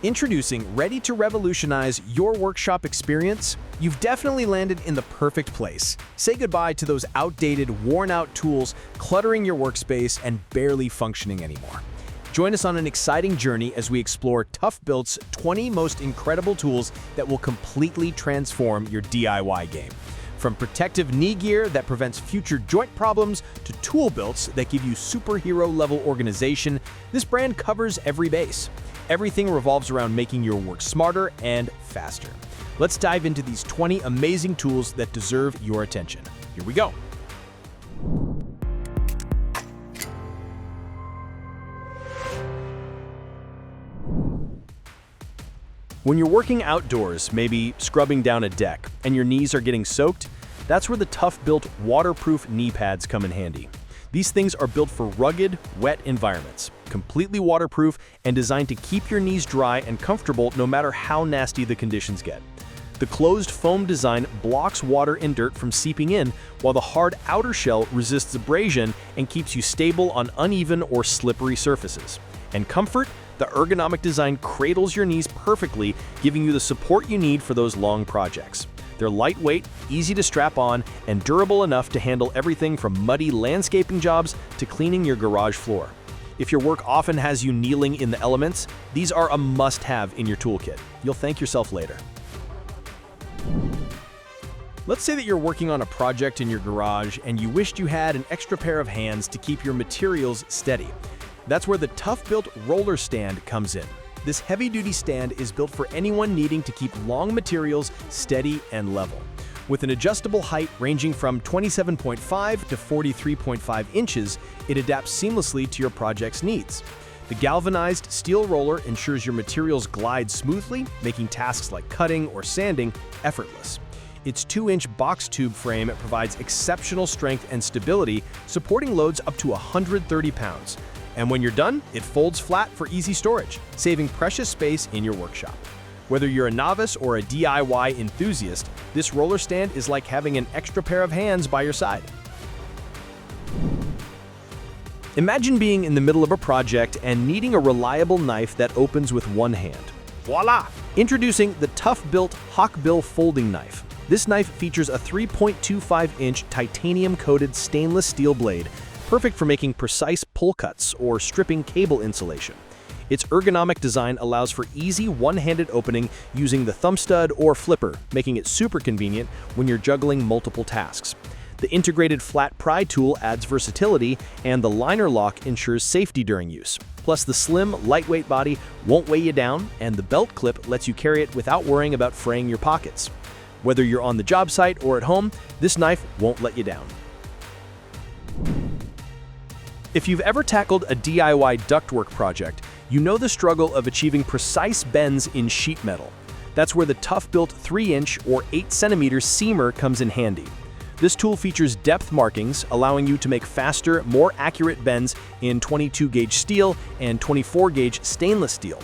Introducing ready to revolutionize your workshop experience, you've definitely landed in the perfect place. Say goodbye to those outdated, worn-out tools cluttering your workspace and barely functioning anymore. Join us on an exciting journey as we explore ToughBuilt's 20 most incredible tools that will completely transform your DIY game. From protective knee gear that prevents future joint problems to tool belts that give you superhero-level organization, this brand covers every base. Everything revolves around making your work smarter and faster. Let's dive into these 20 amazing tools that deserve your attention. Here we go. When you're working outdoors, maybe scrubbing down a deck, and your knees are getting soaked, that's where the ToughBuilt waterproof knee pads come in handy. These things are built for rugged, wet environments, completely waterproof and designed to keep your knees dry and comfortable no matter how nasty the conditions get. The closed foam design blocks water and dirt from seeping in, while the hard outer shell resists abrasion and keeps you stable on uneven or slippery surfaces. And comfort? The ergonomic design cradles your knees perfectly, giving you the support you need for those long projects. They're lightweight, easy to strap on, and durable enough to handle everything from muddy landscaping jobs to cleaning your garage floor. If your work often has you kneeling in the elements, these are a must-have in your toolkit. You'll thank yourself later. Let's say that you're working on a project in your garage and you wished you had an extra pair of hands to keep your materials steady. That's where the ToughBuilt roller stand comes in. This heavy-duty stand is built for anyone needing to keep long materials steady and level. With an adjustable height ranging from 27.5 to 43.5 inches, it adapts seamlessly to your project's needs. The galvanized steel roller ensures your materials glide smoothly, making tasks like cutting or sanding effortless. Its 2-inch box tube frame provides exceptional strength and stability, supporting loads up to 130 pounds. And when you're done, it folds flat for easy storage, saving precious space in your workshop. Whether you're a novice or a DIY enthusiast, this roller stand is like having an extra pair of hands by your side. Imagine being in the middle of a project and needing a reliable knife that opens with one hand. Voila! Introducing the ToughBuilt Hawkbill Folding Knife. This knife features a 3.25-inch titanium-coated stainless steel blade, perfect for making precise pull cuts or stripping cable insulation. Its ergonomic design allows for easy one-handed opening using the thumb stud or flipper, making it super convenient when you're juggling multiple tasks. The integrated flat pry tool adds versatility, and the liner lock ensures safety during use. Plus, the slim, lightweight body won't weigh you down, and the belt clip lets you carry it without worrying about fraying your pockets. Whether you're on the job site or at home, this knife won't let you down. If you've ever tackled a DIY ductwork project, you know the struggle of achieving precise bends in sheet metal. That's where the ToughBuilt 3-inch or 8-centimeter seamer comes in handy. This tool features depth markings, allowing you to make faster, more accurate bends in 22-gauge steel and 24-gauge stainless steel.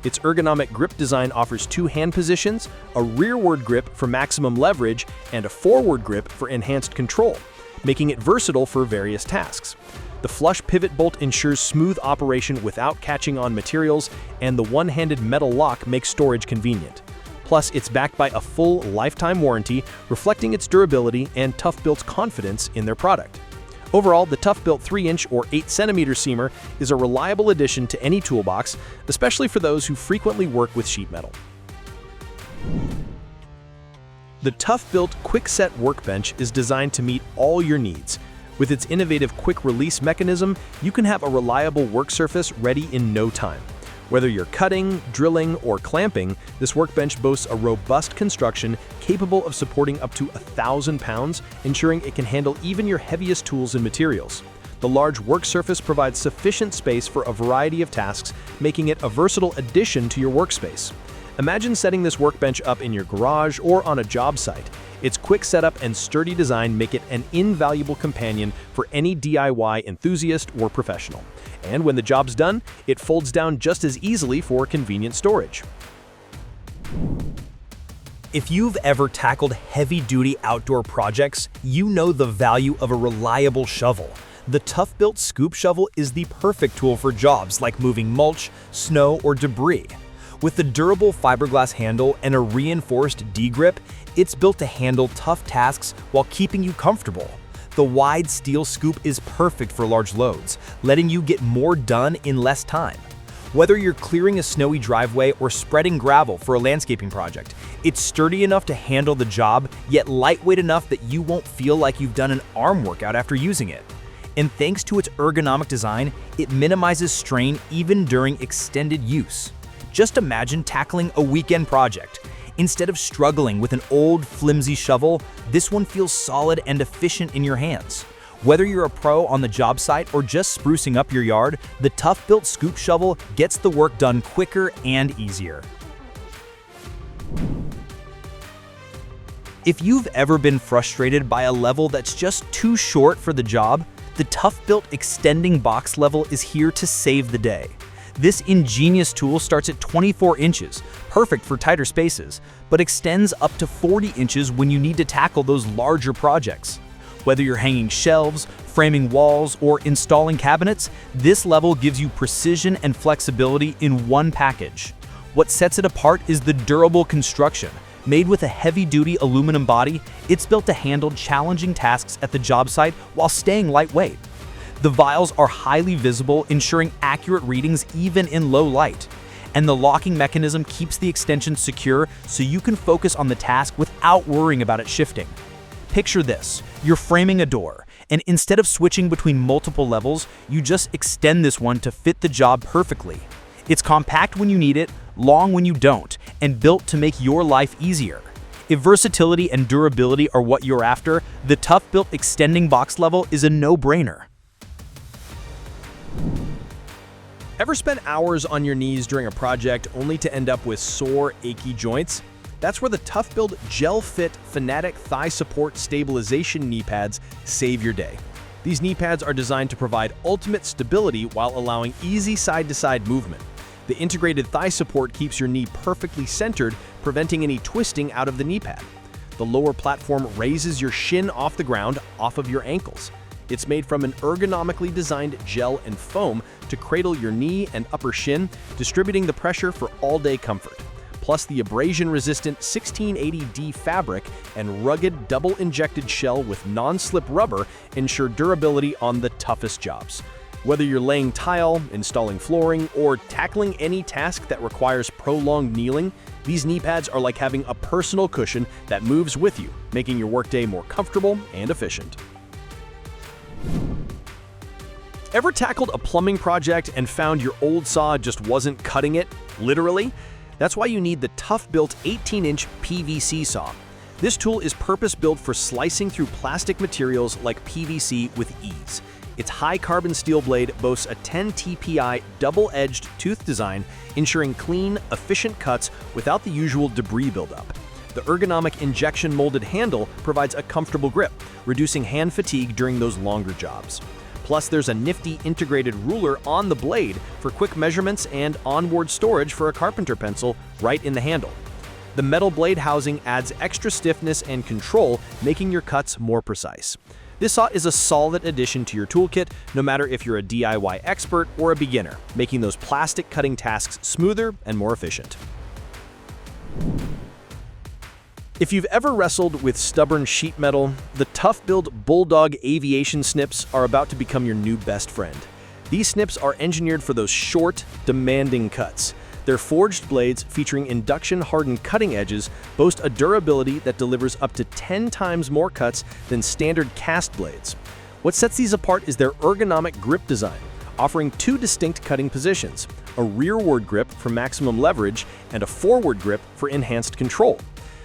Its ergonomic grip design offers 2 hand positions, a rearward grip for maximum leverage, and a forward grip for enhanced control, making it versatile for various tasks. The flush pivot bolt ensures smooth operation without catching on materials, and the one-handed metal lock makes storage convenient. Plus, it's backed by a full lifetime warranty, reflecting its durability and ToughBuilt's confidence in their product. Overall, the ToughBuilt 3-inch or 8-centimeter seamer is a reliable addition to any toolbox, especially for those who frequently work with sheet metal. The ToughBuilt Quick-Set Workbench is designed to meet all your needs. With its innovative quick-release mechanism, you can have a reliable work surface ready in no time. Whether you're cutting, drilling, or clamping, this workbench boasts a robust construction capable of supporting up to 1,000 pounds, ensuring it can handle even your heaviest tools and materials. The large work surface provides sufficient space for a variety of tasks, making it a versatile addition to your workspace. Imagine setting this workbench up in your garage or on a job site. Its quick setup and sturdy design make it an invaluable companion for any DIY enthusiast or professional. And when the job's done, it folds down just as easily for convenient storage. If you've ever tackled heavy-duty outdoor projects, you know the value of a reliable shovel. The ToughBuilt Scoop Shovel is the perfect tool for jobs like moving mulch, snow, or debris. With the durable fiberglass handle and a reinforced D-grip, it's built to handle tough tasks while keeping you comfortable. The wide steel scoop is perfect for large loads, letting you get more done in less time. Whether you're clearing a snowy driveway or spreading gravel for a landscaping project, it's sturdy enough to handle the job, yet lightweight enough that you won't feel like you've done an arm workout after using it. And thanks to its ergonomic design, it minimizes strain even during extended use. Just imagine tackling a weekend project. Instead of struggling with an old, flimsy shovel, this one feels solid and efficient in your hands. Whether you're a pro on the job site or just sprucing up your yard, the Toughbuilt Scoop Shovel gets the work done quicker and easier. If you've ever been frustrated by a level that's just too short for the job, the Toughbuilt Extending Box Level is here to save the day. This ingenious tool starts at 24 inches, perfect for tighter spaces, but extends up to 40 inches when you need to tackle those larger projects. Whether you're hanging shelves, framing walls, or installing cabinets, this level gives you precision and flexibility in one package. What sets it apart is the durable construction. Made with a heavy-duty aluminum body, it's built to handle challenging tasks at the job site while staying lightweight. The vials are highly visible, ensuring accurate readings even in low light. And the locking mechanism keeps the extension secure so you can focus on the task without worrying about it shifting. Picture this, you're framing a door, and instead of switching between multiple levels, you just extend this one to fit the job perfectly. It's compact when you need it, long when you don't, and built to make your life easier. If versatility and durability are what you're after, the Toughbuilt Extending Box Level is a no-brainer. Ever spent hours on your knees during a project only to end up with sore, achy joints? That's where the Toughbuilt Gel Fit Fanatic Thigh Support Stabilization knee pads save your day. These knee pads are designed to provide ultimate stability while allowing easy side-to-side movement. The integrated thigh support keeps your knee perfectly centered, preventing any twisting out of the knee pad. The lower platform raises your shin off the ground, off of your ankles. It's made from an ergonomically designed gel and foam to cradle your knee and upper shin, distributing the pressure for all-day comfort. Plus, the abrasion-resistant 1680D fabric and rugged double-injected shell with non-slip rubber ensure durability on the toughest jobs. Whether you're laying tile, installing flooring, or tackling any task that requires prolonged kneeling, these knee pads are like having a personal cushion that moves with you, making your workday more comfortable and efficient. Ever tackled a plumbing project and found your old saw just wasn't cutting it, literally? That's why you need the Toughbuilt 18-inch PVC saw. This tool is purpose-built for slicing through plastic materials like PVC with ease. Its high-carbon steel blade boasts a 10 TPI double-edged tooth design, ensuring clean, efficient cuts without the usual debris buildup. The ergonomic injection-molded handle provides a comfortable grip, reducing hand fatigue during those longer jobs. Plus, there's a nifty integrated ruler on the blade for quick measurements and onboard storage for a carpenter pencil right in the handle. The metal blade housing adds extra stiffness and control, making your cuts more precise. This saw is a solid addition to your toolkit, no matter if you're a DIY expert or a beginner, making those plastic cutting tasks smoother and more efficient. If you've ever wrestled with stubborn sheet metal, the Toughbuilt Bulldog aviation snips are about to become your new best friend. These snips are engineered for those short, demanding cuts. Their forged blades, featuring induction-hardened cutting edges, boast a durability that delivers up to 10 times more cuts than standard cast blades. What sets these apart is their ergonomic grip design, offering two distinct cutting positions, a rearward grip for maximum leverage and a forward grip for enhanced control.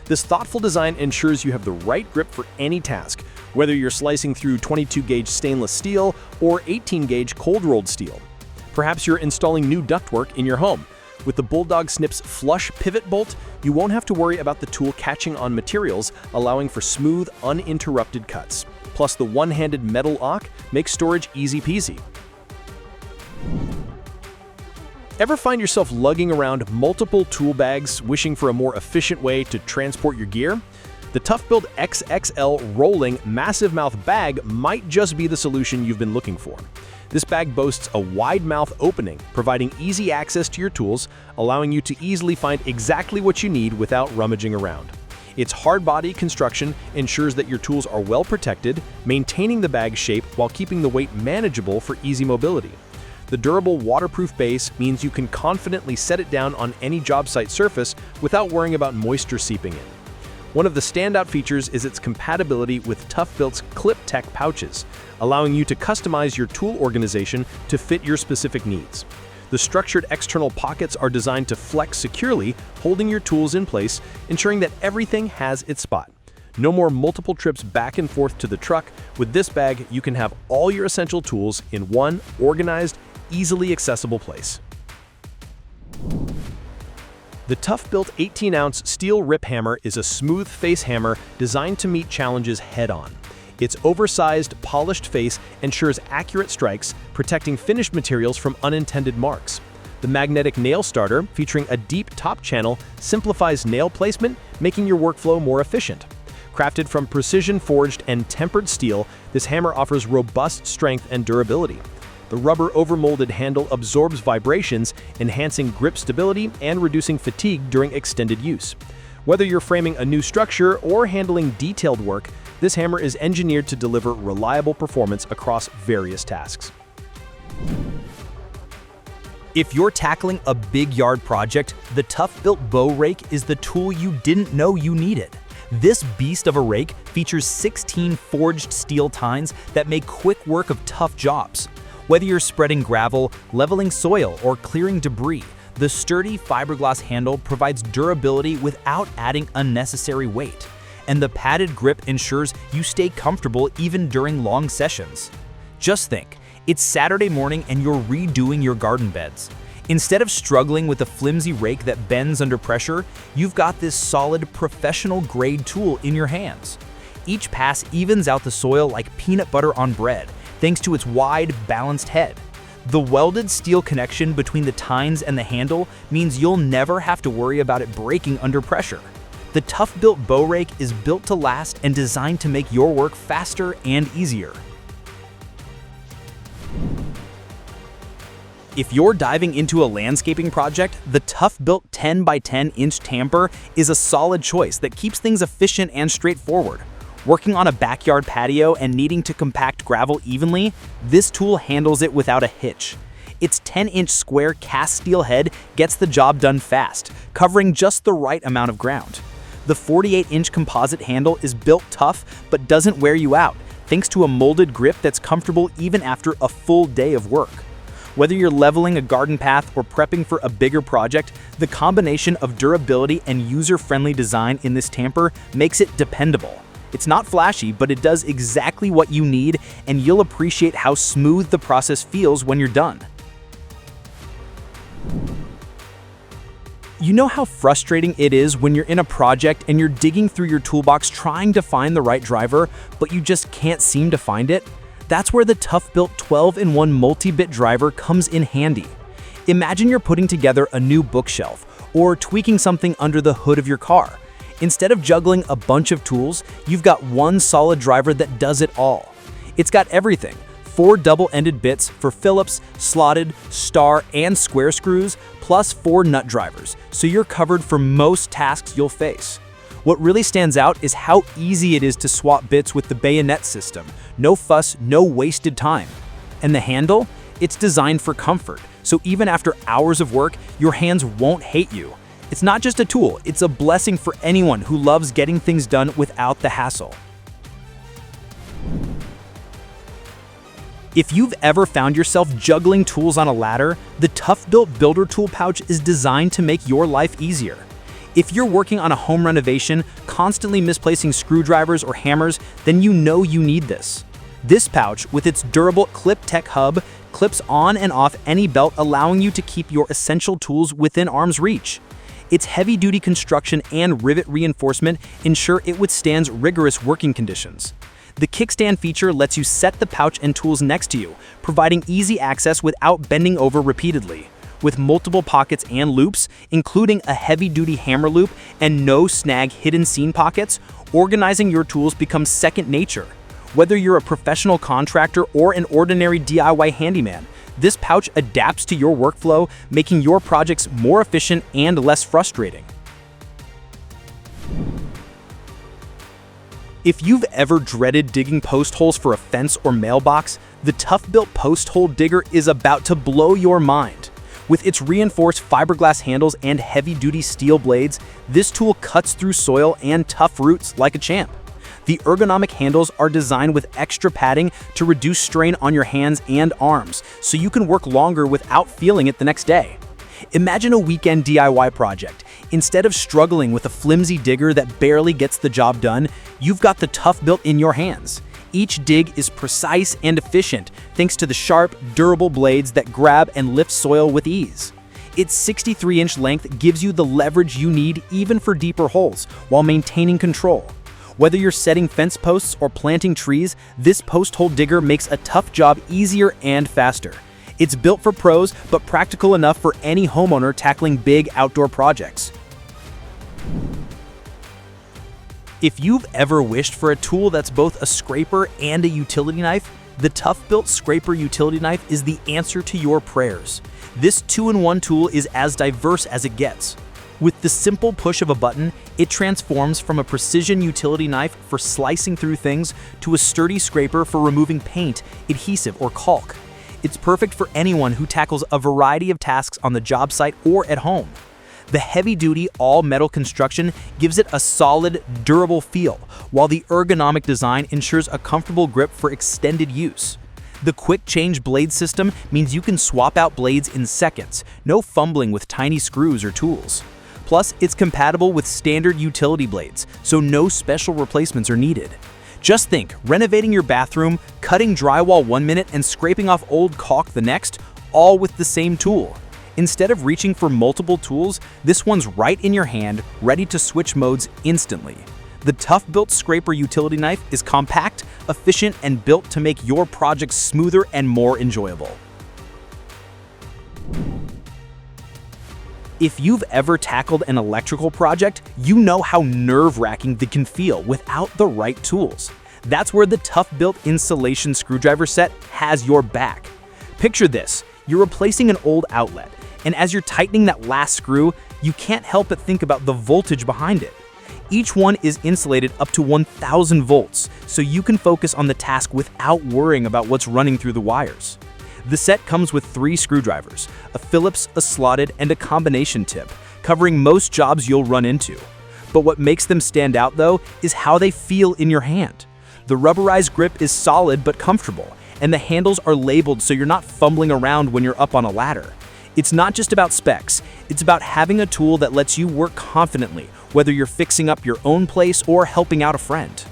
This thoughtful design ensures you have the right grip for any task, whether you're slicing through 22-gauge stainless steel or 18-gauge cold-rolled steel. Perhaps you're installing new ductwork in your home. With the Bulldog Snip's flush pivot bolt, you won't have to worry about the tool catching on materials, allowing for smooth, uninterrupted cuts. Plus, the one-handed metal lock makes storage easy peasy. Ever find yourself lugging around multiple tool bags, wishing for a more efficient way to transport your gear? The Toughbuilt XXL Rolling Massive Mouth Bag might just be the solution you've been looking for. This bag boasts a wide mouth opening, providing easy access to your tools, allowing you to easily find exactly what you need without rummaging around. Its hard body construction ensures that your tools are well protected, maintaining the bag's shape while keeping the weight manageable for easy mobility. The durable waterproof base means you can confidently set it down on any job site surface without worrying about moisture seeping in. One of the standout features is its compatibility with ToughBuilt's Clip Tech pouches, allowing you to customize your tool organization to fit your specific needs. The structured external pockets are designed to flex securely, holding your tools in place, ensuring that everything has its spot. No more multiple trips back and forth to the truck. With this bag, you can have all your essential tools in one organized, easily accessible place. The ToughBuilt 18-ounce steel rip hammer is a smooth face hammer designed to meet challenges head-on. Its oversized, polished face ensures accurate strikes, protecting finished materials from unintended marks. The magnetic nail starter, featuring a deep top channel, simplifies nail placement, making your workflow more efficient. Crafted from precision-forged and tempered steel, this hammer offers robust strength and durability. The rubber overmolded handle absorbs vibrations, enhancing grip stability and reducing fatigue during extended use. Whether you're framing a new structure or handling detailed work, this hammer is engineered to deliver reliable performance across various tasks. If you're tackling a big yard project, the ToughBuilt Bow Rake is the tool you didn't know you needed. This beast of a rake features 16 forged steel tines that make quick work of tough jobs. Whether you're spreading gravel, leveling soil, or clearing debris, the sturdy fiberglass handle provides durability without adding unnecessary weight. And the padded grip ensures you stay comfortable even during long sessions. Just think, it's Saturday morning and you're redoing your garden beds. Instead of struggling with a flimsy rake that bends under pressure, you've got this solid, professional-grade tool in your hands. Each pass evens out the soil like peanut butter on bread, thanks to its wide, balanced head. The welded steel connection between the tines and the handle means you'll never have to worry about it breaking under pressure. The ToughBuilt Bow Rake is built to last and designed to make your work faster and easier. If you're diving into a landscaping project, the ToughBuilt 10x10-inch tamper is a solid choice that keeps things efficient and straightforward. Working on a backyard patio and needing to compact gravel evenly, this tool handles it without a hitch. Its 10-inch square cast steel head gets the job done fast, covering just the right amount of ground. The 48-inch composite handle is built tough but doesn't wear you out, thanks to a molded grip that's comfortable even after a full day of work. Whether you're leveling a garden path or prepping for a bigger project, the combination of durability and user-friendly design in this tamper makes it dependable. It's not flashy, but it does exactly what you need, and you'll appreciate how smooth the process feels when you're done. You know how frustrating it is when you're in a project and you're digging through your toolbox trying to find the right driver, but you just can't seem to find it? That's where the ToughBuilt 12-in-1 multi-bit driver comes in handy. Imagine you're putting together a new bookshelf or tweaking something under the hood of your car. Instead of juggling a bunch of tools, you've got one solid driver that does it all. It's got everything: 4 double-ended bits for Phillips, slotted, star, and square screws, plus 4 nut drivers, so you're covered for most tasks you'll face. What really stands out is how easy it is to swap bits with the bayonet system. No fuss, no wasted time. And the handle? It's designed for comfort, so even after hours of work, your hands won't hate you. It's not just a tool, it's a blessing for anyone who loves getting things done without the hassle. If you've ever found yourself juggling tools on a ladder, the ToughBuilt Builder Tool Pouch is designed to make your life easier. If you're working on a home renovation, constantly misplacing screwdrivers or hammers, then you know you need this. This pouch, with its durable Clip Tech hub, clips on and off any belt, allowing you to keep your essential tools within arm's reach. Its heavy-duty construction and rivet reinforcement ensure it withstands rigorous working conditions. The kickstand feature lets you set the pouch and tools next to you, providing easy access without bending over repeatedly. With multiple pockets and loops, including a heavy-duty hammer loop and no snag hidden seam pockets, organizing your tools becomes second nature. Whether you're a professional contractor or an ordinary DIY handyman, this pouch adapts to your workflow, making your projects more efficient and less frustrating. If you've ever dreaded digging post holes for a fence or mailbox, the ToughBuilt Post Hole Digger is about to blow your mind. With its reinforced fiberglass handles and heavy-duty steel blades, this tool cuts through soil and tough roots like a champ. The ergonomic handles are designed with extra padding to reduce strain on your hands and arms, so you can work longer without feeling it the next day. Imagine a weekend DIY project. Instead of struggling with a flimsy digger that barely gets the job done, you've got the ToughBuilt in your hands. Each dig is precise and efficient thanks to the sharp, durable blades that grab and lift soil with ease. Its 63-inch length gives you the leverage you need even for deeper holes while maintaining control. Whether you're setting fence posts or planting trees, this post hole digger makes a tough job easier and faster. It's built for pros, but practical enough for any homeowner tackling big outdoor projects. If you've ever wished for a tool that's both a scraper and a utility knife, the ToughBuilt Scraper Utility Knife is the answer to your prayers. This 2-in-1 tool is as diverse as it gets. With the simple push of a button, it transforms from a precision utility knife for slicing through things to a sturdy scraper for removing paint, adhesive, or caulk. It's perfect for anyone who tackles a variety of tasks on the job site or at home. The heavy-duty, all-metal construction gives it a solid, durable feel, while the ergonomic design ensures a comfortable grip for extended use. The quick-change blade system means you can swap out blades in seconds, no fumbling with tiny screws or tools. Plus, it's compatible with standard utility blades, so no special replacements are needed. Just think, renovating your bathroom, cutting drywall 1 minute, and scraping off old caulk the next, all with the same tool. Instead of reaching for multiple tools, this one's right in your hand, ready to switch modes instantly. The ToughBuilt Scraper Utility Knife is compact, efficient, and built to make your projects smoother and more enjoyable. If you've ever tackled an electrical project, you know how nerve-wracking they can feel without the right tools. That's where the ToughBuilt Insulation Screwdriver Set has your back. Picture this, you're replacing an old outlet, and as you're tightening that last screw, you can't help but think about the voltage behind it. Each one is insulated up to 1000 volts, so you can focus on the task without worrying about what's running through the wires. The set comes with 3 screwdrivers, a Phillips, a slotted, and a combination tip, covering most jobs you'll run into. But what makes them stand out, though, is how they feel in your hand. The rubberized grip is solid but comfortable, and the handles are labeled so you're not fumbling around when you're up on a ladder. It's not just about specs, it's about having a tool that lets you work confidently, whether you're fixing up your own place or helping out a friend.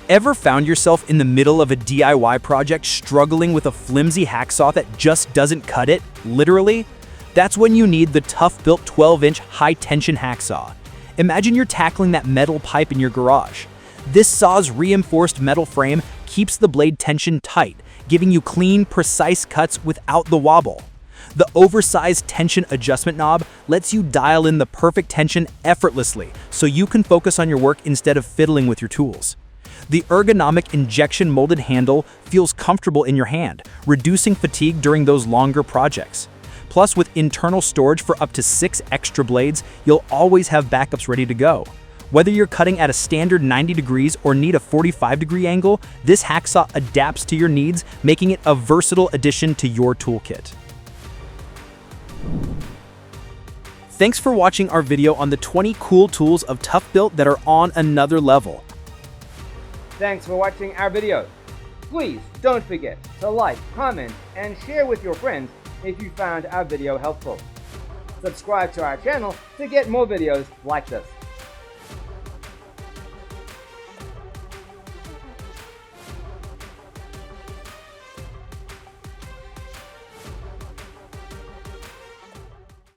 Ever found yourself in the middle of a DIY project struggling with a flimsy hacksaw that just doesn't cut it, literally? That's when you need the ToughBuilt 12-inch high-tension hacksaw. Imagine you're tackling that metal pipe in your garage. This saw's reinforced metal frame keeps the blade tension tight, giving you clean, precise cuts without the wobble. The oversized tension adjustment knob lets you dial in the perfect tension effortlessly, so you can focus on your work instead of fiddling with your tools. The ergonomic injection molded handle feels comfortable in your hand, reducing fatigue during those longer projects. Plus, with internal storage for up to 6 extra blades, you'll always have backups ready to go. Whether you're cutting at a standard 90 degrees or need a 45-degree angle, this hacksaw adapts to your needs, making it a versatile addition to your toolkit. Thanks for watching our video on the 20 cool tools of ToughBuilt that are on another level. Thanks for watching our video. Please don't forget to like, comment, and share with your friends if you found our video helpful. Subscribe to our channel to get more videos like this.